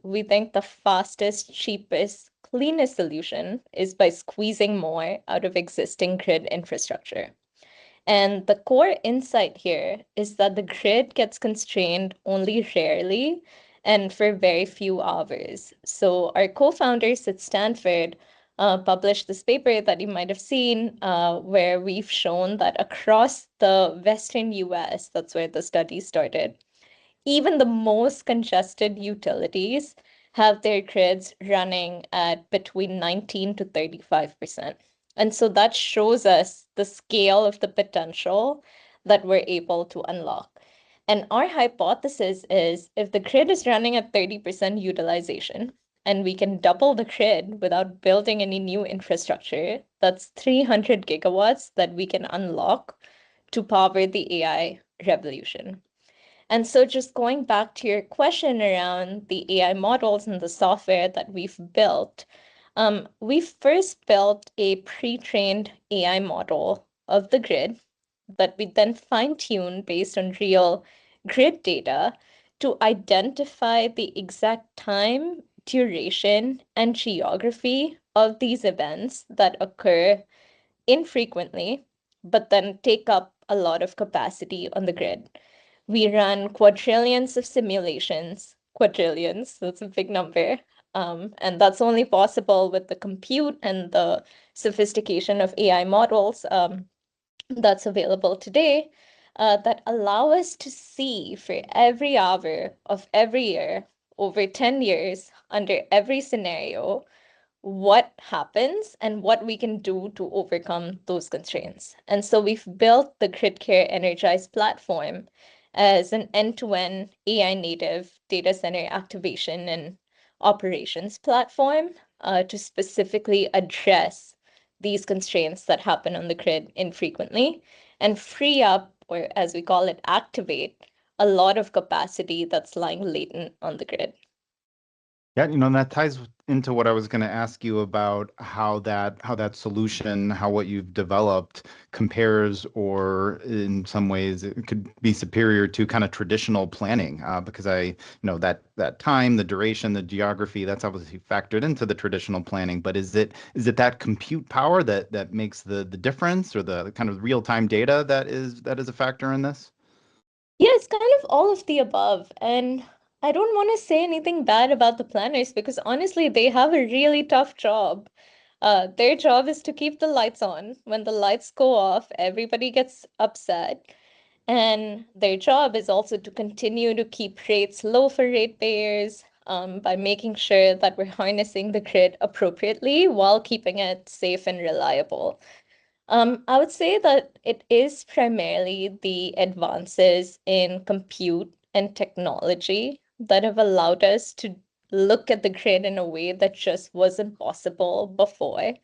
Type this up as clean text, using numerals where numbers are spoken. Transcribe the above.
we think the fastest, cheapest, cleanest solution is by squeezing more out of existing grid infrastructure. And the core insight here is that the grid gets constrained only rarely and for very few hours. So our co-founders at Stanford published this paper that you might have seen, where we've shown that across the Western US, that's where the study started, even the most congested utilities have their grids running at between 19 to 35%. And so that shows us the scale of the potential that we're able to unlock. And our hypothesis is if the grid is running at 30% utilization, and we can double the grid without building any new infrastructure, that's 300 gigawatts that we can unlock to power the AI revolution. And so just going back to your question around the AI models and the software that we've built, we first built a pre-trained AI model of the grid that we then fine-tuned based on real grid data to identify the exact time, duration, and geography of these events that occur infrequently, but then take up a lot of capacity on the grid. We run quadrillions of simulations, quadrillions, that's a big number. And that's only possible with the compute and the sophistication of AI models that's available today that allow us to see for every hour of every year, over 10 years, under every scenario, what happens and what we can do to overcome those constraints. And so we've built the GridCARE Energize platform as an end-to-end AI native data center activation and operations platform to specifically address these constraints that happen on the grid infrequently and free up, or as we call it, activate a lot of capacity that's lying latent on the grid. Yeah, that ties into what I was going to ask you about how that solution, how what you've developed compares, or in some ways it could be superior to kind of traditional planning. Because that time, the duration, the geography, that's obviously factored into the traditional planning. But is it that compute power that makes the difference, or the kind of real-time data that is a factor in this? Yeah, it's kind of all of the above. And I don't want to say anything bad about the planners because honestly, they have a really tough job. Their job is to keep the lights on. When the lights go off, everybody gets upset. And their job is also to continue to keep rates low for ratepayers, by making sure that we're harnessing the grid appropriately while keeping it safe and reliable. I would say that it is primarily the advances in compute and technology that have allowed us to look at the grid in a way that just wasn't possible before.